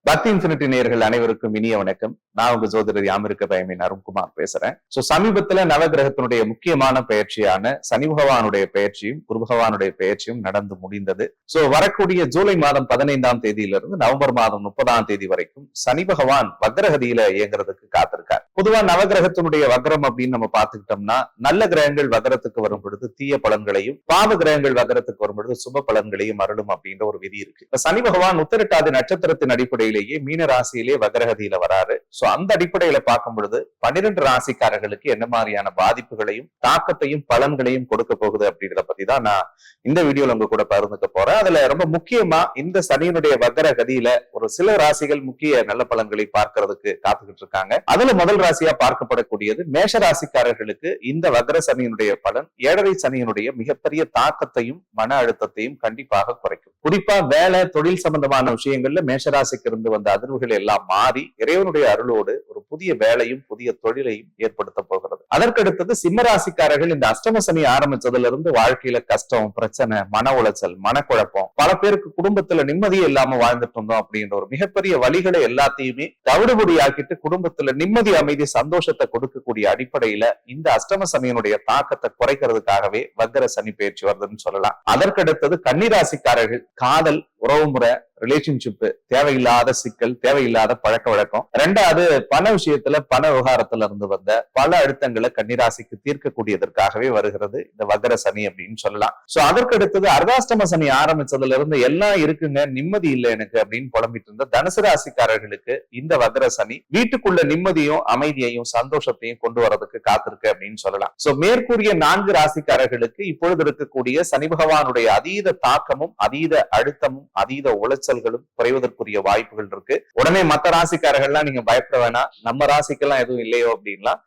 பக்தி இன்ஃபினிட்டி நேயர்கள் அனைவருக்கும் இனிய வணக்கம். நான் உங்க ஜோதிடர் யாமிருக்க பயமின் அருண்குமார் பேசுறேன். சமீபத்துல நவகிரகத்தினுடைய முக்கியமான பயிற்சியான சனி பகவானுடைய பயிற்சியும் குரு பகவானுடைய பயிற்சியும் நடந்து முடிந்தது. வரக்கூடிய ஜூலை மாதம் 15ஆம் தேதியிலிருந்து நவம்பர் மாதம் 30ஆம் தேதி வரைக்கும் சனி பகவான் வக்ரகதியில இயங்குறதுக்கு காத்திருக்கார். பொதுவா நவகிரகத்தினுடைய வக்ரம் அப்படின்னு நம்ம பார்த்துக்கிட்டோம்னா, நல்ல கிரகங்கள் வக்ரத்துக்கு வரும் பொழுது தீய பலன்களையும், பாவ கிரகங்கள் வக்ரத்துக்கு வரும் பொழுது சுப பலன்களையும் அருளும் அப்படின்ற ஒரு விதி இருக்கு. சனி பகவான் உத்திரட்டாதி நட்சத்திரத்தின் அடிப்படையிலேயே மீன ராசியிலே வக்ரகதியில வராரு. அந்த அடிப்படையில பார்க்கும் பொழுது 12 ராசிக்காரர்களுக்கு என்ன மாதிரியான பாதிப்புகளையும் தாக்கத்தையும் பலன்களையும் கொடுக்க போகுது அப்படின்றத பத்தி தான் நான் இந்த வீடியோல உங்க கூட பகிர்ந்துக்க போறேன். அதுல ரொம்ப முக்கியமா இந்த சனியினுடைய வக்ரகதியில ஒரு சில ராசிகள் முக்கிய நல்ல பலன்களை பார்க்கறதுக்கு காத்துக்கிட்டு இருக்காங்க. அதுல முதல் ராசியா பார்க்கப்படக்கூடியது மேஷ ராசிக்காரர்களுக்கு இந்த வக்ர சனியினுடைய பலன் 7.5 சனியினுடைய மிகப்பெரிய தாக்கத்தையும் மன அழுத்தத்தையும் கண்டிப்பாக குறைக்கும். குறிப்பா வேலை தொழில் சம்பந்தமான விஷயங்கள்ல மேஷராசிக்கு இருந்து வந்த அதிர்வுகள் எல்லாம் மாறி இறைவனுடைய அருளோடு ஒரு புதிய வேலையும் புதிய தொழிலையும் ஏற்படுத்த போகிறது. அதற்கடுத்தது சிம்ம ராசிக்காரர்கள் இந்த அஷ்டம சனி ஆரம்பிச்சதுல இருந்து வாழ்க்கையில கஷ்டம், பிரச்சனை, மன உளைச்சல், மனக்குழப்பம், பல பேருக்கு குடும்பத்துல நிம்மதியே இல்லாம வாழ்ந்துட்டு இருந்தோம் அப்படின்ற ஒரு மிகப்பெரிய வழிகளை எல்லாத்தையுமே தவிடுபடி ஆக்கிட்டு குடும்பத்துல நிம்மதி, அமைதி, சந்தோஷத்தை கொடுக்கக்கூடிய அடிப்படையில இந்த அஷ்டம சனியினுடைய தாக்கத்தை குறைக்கிறதுக்காகவே வக்ர சனி பயிற்சி வருதுன்னு சொல்லலாம். அதற்கடுத்தது கன்னிராசிக்காரர்கள் காதல், உறவுமுறை, ரிலேஷன்ஷிப், தேவையில்லாத சிக்கல், தேவையில்லாத பழக்க வழக்கம். 2வது பண விஷயத்துல, பண விவகாரத்துல இருந்து வந்த பல அழுத்தங்களை கன்னிராசிக்கு தீர்க்கக்கூடியதற்காகவே வருகிறது இந்த வக்ர சனி அப்படின்னு சொல்லலாம். அதற்கு அடுத்தது அர்த்தாஷ்டம சனி ஆரம்பிச்சதுல இருந்து எல்லாம் இருக்குங்க, நிம்மதி இல்லை எனக்கு அப்படின்னு புலம்பிட்டு இருந்த தனுசு ராசிக்காரர்களுக்கு இந்த வக்ர சனி வீட்டுக்குள்ள நிம்மதியும் அமைதியையும் சந்தோஷத்தையும் கொண்டு வரதுக்கு காத்திருக்கு அப்படின்னு சொல்லலாம். மேற்கூறிய 4 ராசிக்காரர்களுக்கு இப்பொழுது இருக்கக்கூடிய சனி பகவானுடைய அதீத தாக்கமும் அதீத அழுத்தமும் அதீத உளைச்சல்களும் குறைவதற்குரிய வாய்ப்புகள் இருக்கு. உடனே மத்த ராசிக்காரர்கள்லாம் நீங்க பயப்பட வேணாம், நம்ம ராசிக்கெல்லாம் எதுவும் இல்லையோ அப்படின்லாம்.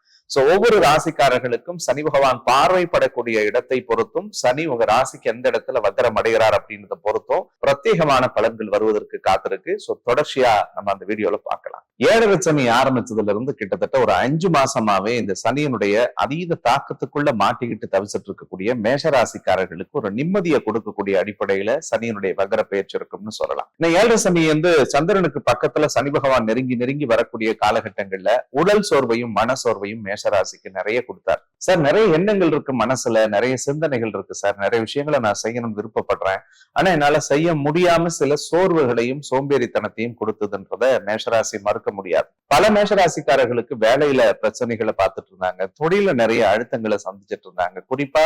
ஒவ்வொரு ராசிக்காரர்களுக்கும் சனி பகவான் பார்வைப்படக்கூடிய இடத்தை பொறுத்தும், சனி உங்க ராசிக்கு எந்த இடத்துல வக்ரம் அடைகிறார் அப்படின்றத பொறுத்தும் பிரத்யேகமான பலன்கள் வருவதற்கு காத்திருக்கு. தொடர்ச்சியா நம்ம அந்த வீடியோல பார்க்கலாம். 7.5 சனி ஆரம்பிச்சதுல இருந்து கிட்டத்தட்ட ஒரு 5 மாசமாவே இந்த சனியினுடைய அதீத தாக்கத்துக்குள்ள மாட்டிக்கிட்டு தவிச்சிட்டு இருக்கக்கூடிய மேஷராசிக்காரர்களுக்கு ஒரு நிம்மதியை கொடுக்கக்கூடிய அடிப்படையில சனியினுடைய வக்ர பயிற்சி இருக்கும்னு சொல்லலாம். 7.5 சனி சந்திரனுக்கு பக்கத்துல சனி பகவான் நெருங்கி நெருங்கி வரக்கூடிய காலகட்டங்கள்ல உடல் சோர்வையும் மன சோர்வையும் மேஷராசிக்கு நிறைய கொடுத்தார். சார், நிறைய எண்ணங்கள் இருக்கு மனசுல, நிறைய சிந்தனைகள் இருக்கு சார், நிறைய விஷயங்களை நான் செய்யணும்னு விருப்பப்படுறேன், ஆனா என்னால செய்ய முடியாம சில சோர்வுகளையும் சோம்பேறித்தனத்தையும் கொடுத்ததுன்றத மேஷராசி மறுக்க முடியாது. பல மேஷராசிக்காரர்களுக்கு வேலையில பிரச்சனைகளை பார்த்துட்டு இருந்தாங்க, தொழில நிறைய அழுத்தங்களை சந்திச்சிட்டு இருந்தாங்க. குறிப்பா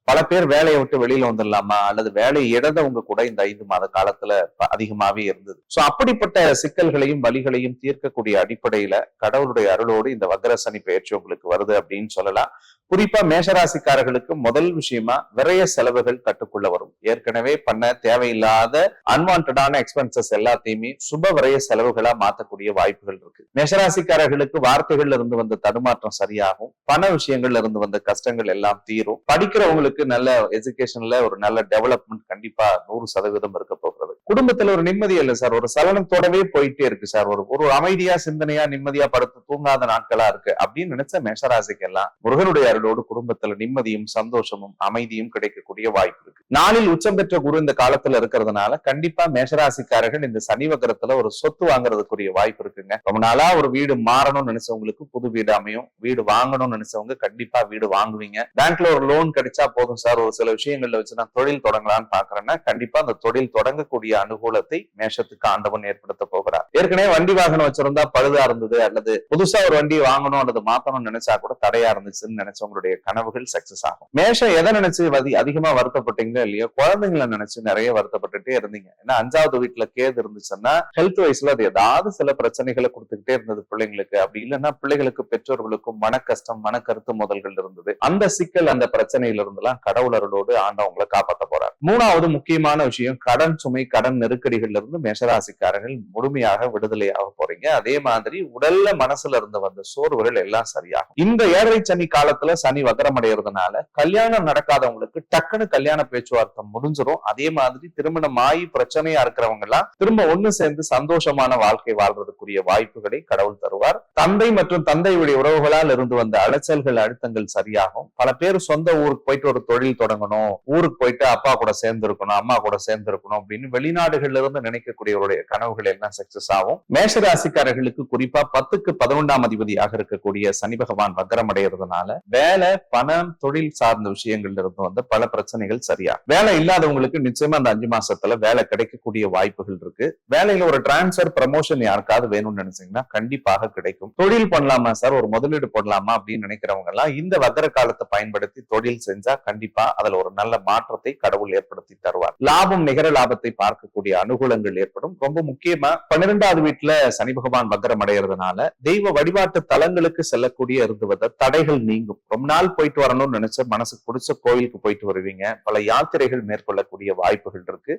பல பேர் வேலையை விட்டு வெளியில வந்துடலாமா அல்லது வேலையை இழந்தவங்க கூட இந்த 5 மாத காலத்துல அதிகமாவே இருந்தது. அப்படிப்பட்ட சிக்கல்களையும் வலிகளையும் தீர்க்கக்கூடிய அடிப்படையில கடவுளுடைய அருளோடு இந்த வக்ர சனி பயிற்சி உங்களுக்கு வருது அப்படின்னு சொல்லலாம். குறிப்பா மேஷராசிக்காரர்களுக்கு முதல் விஷயமா விரைய செலவுகள் கட்டுக்குள்ள வரும். ஏற்கனவே பண்ண தேவையில்லாத அன்வான்டான எக்ஸ்பென்சஸ் எல்லாத்தையுமே சுப விரைய செலவுகளா மாத்தக்கூடிய வாய்ப்புகள் இருக்கு. மேஷராசிக்காரர்களுக்கு வார்த்தைகள்ல இருந்து வந்த தடுமாற்றம் சரியாகும், பண விஷயங்கள்ல இருந்து வந்த கஷ்டங்கள் எல்லாம் தீரும். படிக்கிறவங்களுக்கு நல்ல எஜுகேஷன்ல ஒரு நல்ல டெவலப்மெண்ட் கண்டிப்பா 100% இருக்க போகிறது. குடும்பத்துல ஒரு நிம்மதி இல்லை சார், ஒரு சலனத்தோடவே போயிட்டே இருக்கு சார், ஒரு அமைதியா சிந்தனையா நிம்மதியா படுத்து தூங்காத நாட்களா இருக்கு அப்படின்னு நினைச்ச மேஷராசிக்கு எல்லாம் முருகனுடைய அருளோடு குடும்பத்துல நிம்மதியும் சந்தோஷமும் அமைதியும் கிடைக்கக்கூடிய வாய்ப்பு இருக்கு. நாளில் உச்சம் பெற்ற குரு இந்த காலத்துல இருக்கிறதுனால கண்டிப்பா மேஷராசிக்காரர்கள் இந்த சனி வக்ரத்துல ஒரு சொத்து வாங்குறதுக்குரிய வாய்ப்பு இருக்குங்க. ரொம்ப நாளா ஒரு வீடு மாறணும்னு நினைச்சவங்களுக்கு புது வீடு அமையும், வீடு வாங்கணும்னு நினைச்சவங்க கண்டிப்பா வீடு வாங்குவீங்க. பேங்க்ல ஒரு லோன் கிடைச்சா போதும் சார், ஒரு சில விஷயங்கள்ல வச்சு நான் தொழில் தொடங்கலான்னு பாக்குறேன்னா கண்டிப்பா அந்த தொழில் தொடங்கக்கூடிய அனுகூலத்தை மேஷத்துக்கு ஆண்டவன் ஏற்படுத்த போகிறார். ஏற்கனவே வண்டி வாகனம் வச்சிருந்தா பழுதா இருந்தது அல்லது புதுசா ஒரு வண்டி வாங்கணும் அல்லது மாத்தணும்னு நினைச்சா கூட தடையா இருந்துச்சுன்னு நினைச்சவங்களுடைய கனவுகள் சக்சஸ் ஆகும். மேஷம் எதை நினைச்சு அதிகமா வருத்தப்பட்டீங்களோ இல்லையோ, குழந்தைங்களை நினைச்சு நிறைய வருத்தப்பட்டுட்டே இருந்தீங்க. ஏன்னா 5வது வீட்டுல கேது இருந்துச்சுன்னா ஹெல்த் வைஸ்ல அது ஏதாவது சில பிரச்சனைகளை கொடுத்துக்கிட்டே இருந்தது பிள்ளைங்களுக்கு. அப்படி இல்லைன்னா பிள்ளைகளுக்கு பெற்றோர்களுக்கும் மன கஷ்டம், மன கருத்து முதல்கள் இருந்தது. அந்த சிக்கல், அந்த பிரச்சனையில இருந்தெல்லாம் கடவுள் அருளோடு ஆண்டவங்களை காப்பாற்ற போறார். 3வது முக்கியமான விஷயம், கடன் சுமை, கடன் நெருக்கடிகள்ல இருந்து மேஷராசிக்காரர்கள் முழுமையாக விடுதலையாக போறீங்க. அதே மாதிரி உடல்ல மனசுல இருந்து வந்த சோர்வுகள் எல்லாம் சரியாகும். இந்த 7.5 சனி காலத்துல சனி வக்ரம் அடைகிறதுனால கல்யாணம் நடக்காதவங்களுக்கு டக்குன்னு கல்யாண பேச்சு பேச்சுவார்த்தை முடிஞ்சிடும். அதே மாதிரி திருமணமாயி பிரச்சனையா இருக்கிறவங்க எல்லாம் திரும்ப ஒண்ணு சேர்ந்து சந்தோஷமான வாழ்க்கை வாழ்றதுக்குரிய வாய்ப்புகளை கடவுள் தருவார். தந்தை மற்றும் தந்தையுடைய உறவுகளால் இருந்து வந்த அலைச்சல்கள் அழுத்தங்கள் சரியாகும். பல பேர் சொந்த ஊருக்கு போயிட்டு ஒரு தொழில் தொடங்கணும், ஊருக்கு போயிட்டு அப்பா கூட சேர்ந்து இருக்கணும், அம்மா கூட சேர்ந்து இருக்கணும் அப்படின்னு வெளிநாடுகள்ல இருந்து நினைக்கக்கூடியவருடைய கனவுகள் எல்லாம் சக்சஸ் ஆகும். மேஷராசிக்காரர்களுக்கு குறிப்பா 10க்கு 11ஆம் அதிபதியாக இருக்கக்கூடிய சனி பகவான் வக்ரம் அடைகிறதுனால வேலை, பணம், தொழில் சார்ந்த விஷயங்கள்ல இருந்து வந்து பல பிரச்சனைகள் சரியா. வேலை இல்லாதவங்களுக்கு நிச்சயமா அந்த 5 மாசத்துல வேலை கிடைக்கக்கூடிய வாய்ப்புகள் இருக்கு. வேலையில ஒரு டிரான்ஸ்பர், ப்ரமோஷன் யாருக்காவது வேணும்னு நினைச்சீங்கன்னா கண்டிப்பாக கிடைக்கும். தொழில் பண்ணலாமா சார், ஒரு முதலீடு போடலாமா அப்படின்னு நினைக்கிறவங்க எல்லாம் இந்த வக்ர காலத்தை பயன்படுத்தி தொழில் செஞ்சா கண்டிப்பா அதுல ஒரு நல்ல மாற்றத்தை கடவுள் ஏற்படுத்தி தருவார். லாபம், நிகர லாபத்தை பார்க்கக்கூடிய அனுகூலங்கள் ஏற்படும். ரொம்ப முக்கியமா 12வது வீட்டுல சனி பகவான் வக்ரம் அடைகிறதுனால தெய்வ வழிபாட்டு தலங்களுக்கு செல்லக்கூடிய இருந்து வந்த தடைகள் நீங்கும். ரொம்ப நாள் போயிட்டு வரணும்னு நினைச்ச, மனசுக்கு பிடிச்ச கோயிலுக்கு போயிட்டு வருவீங்க. பல யாத்திரைகள் மேற்கொள்ளக்கூடிய வாய்ப்புகள் இருக்கு.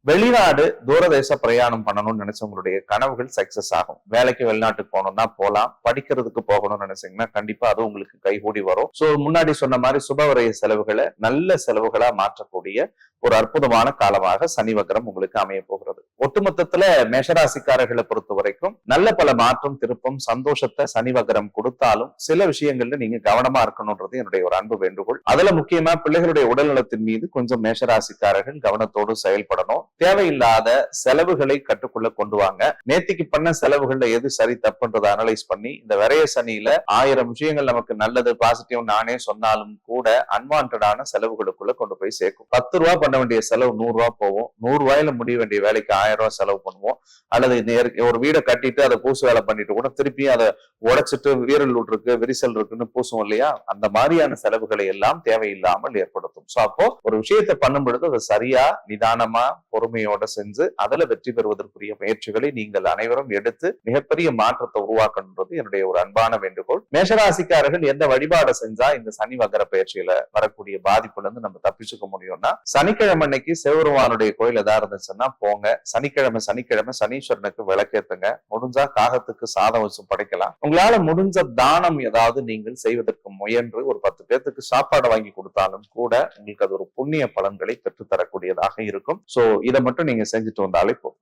வெளிநாடு, தூரதேச பிரயாணம் பண்ணணும்னு நினைச்சவங்களுடைய கனவுகள் சக்சஸ் ஆகும். வேலைக்கு வெளிநாட்டுக்கு போகணும்னா போலாம். படிக்கிறதுக்கு போகணும்னு நினைச்சீங்கன்னா கண்டிப்பா அது உங்களுக்கு கைகூடி வரும். சோ முன்னாடி சொன்ன மாதிரி சுபவரைய செலவுகளை நல்ல செலவுகளா மாற்றக்கூடிய ஒரு அற்புதமான காலமாக சனி வக்ரம் உங்களுக்கு அமைய போகிறது. ஒட்டுமொத்தத்துல மேஷராசிக்காரர்களை பொறுத்த வரைக்கும் நல்ல பல மாற்றம், திருப்பம், சந்தோஷத்தை சனி வக்ரம் கொடுத்தாலும் சில விஷயங்கள்ல நீங்க கவனமா இருக்கணும்ன்றது என்னுடைய ஒரு அன்பு வேண்டுகோள். அதுல முக்கியமா பிள்ளைகளுடைய உடல் நலத்தின் மீது கொஞ்சம் மேஷராசிக்காரர்கள் கவனத்தோடு செயல்படணும். தேவையில்லாத செலவுகளை கட்டுக்குள்ள கொண்டு வாங்க. நேத்திக்கு பண்ண செலவுகள்ல எது சரி தப்புன்றதை அனலைஸ் பண்ணி இந்த விரைய சனியில 1000 விஷயங்கள் நமக்கு நல்லது, பாசிட்டிவ் நானே சொன்னாலும் கூட அன்வான்டான செலவுகளுக்குள்ள கொண்டு போய் சேர்க்கும். 10 ரூபாய் பண்ண வேண்டிய செலவு 100 ரூபாய் போவோம். 100 ரூபாயில முடிய வேண்டிய வேலைக்கு 1000 ரூபாய் செலவு பண்ணுவோம். அல்லது ஒரு வீடை கட்டிட்டு அதை பூசு வேலை பண்ணிட்டு கூட திருப்பி அதை உடைச்சிட்டு வீரல் இருக்கு, விரிசல் இருக்குன்னு பூசும் இல்லையா? அந்த மாதிரியான செலவுகளை எல்லாம் தேவையில்லாமல் ஏற்படுத்தும். சோ அப்போ ஒரு விஷயத்தை பண்ணும் பொழுது அதை சரியா, நிதானமா, பொறுமையோட செஞ்சு அதுல வெற்றி பெறுவதற்குரிய முயற்சிகளை நீங்கள் அனைவரும் எடுத்து மிகப்பெரிய மாற்றத்தை உருவாக்கணுன்றது என்னுடைய ஒரு அன்பான வேண்டுகோள். மேஷராசிக்காரர்கள் எந்த வழிபாடை செஞ்சா இந்த சனி வக்ர பயிற்சியில வரக்கூடிய பாதிப்புல இருந்து நம்ம தப்பிச்சுக்க முடியும்னா, சனிக்கிழமை அன்னைக்கு சிவபெருமானுடைய கோயில் ஏதா இருந்துச்சுன்னா போங்க. சனிக்கிழமை சனீஸ்வரனுக்கு விளக்கேத்துங்க. முடிஞ்சா காகத்துக்கு சாதம் வச்சு படைக்கலாம். உங்களால முடிஞ்ச தானம் ஏதாவது நீங்கள் செய்வதற்கு முயன்று ஒரு 10 பேருக்கு சாப்பாடு வாங்கி கொடுத்தாலும் கூட உங்களுக்கு அது ஒரு புண்ணிய பலன்களை பெற்றுத்தரக்கூடியதாக இருக்கும். சோ இதை மட்டும் நீங்க செஞ்சுட்டு வந்தாலே போதும்.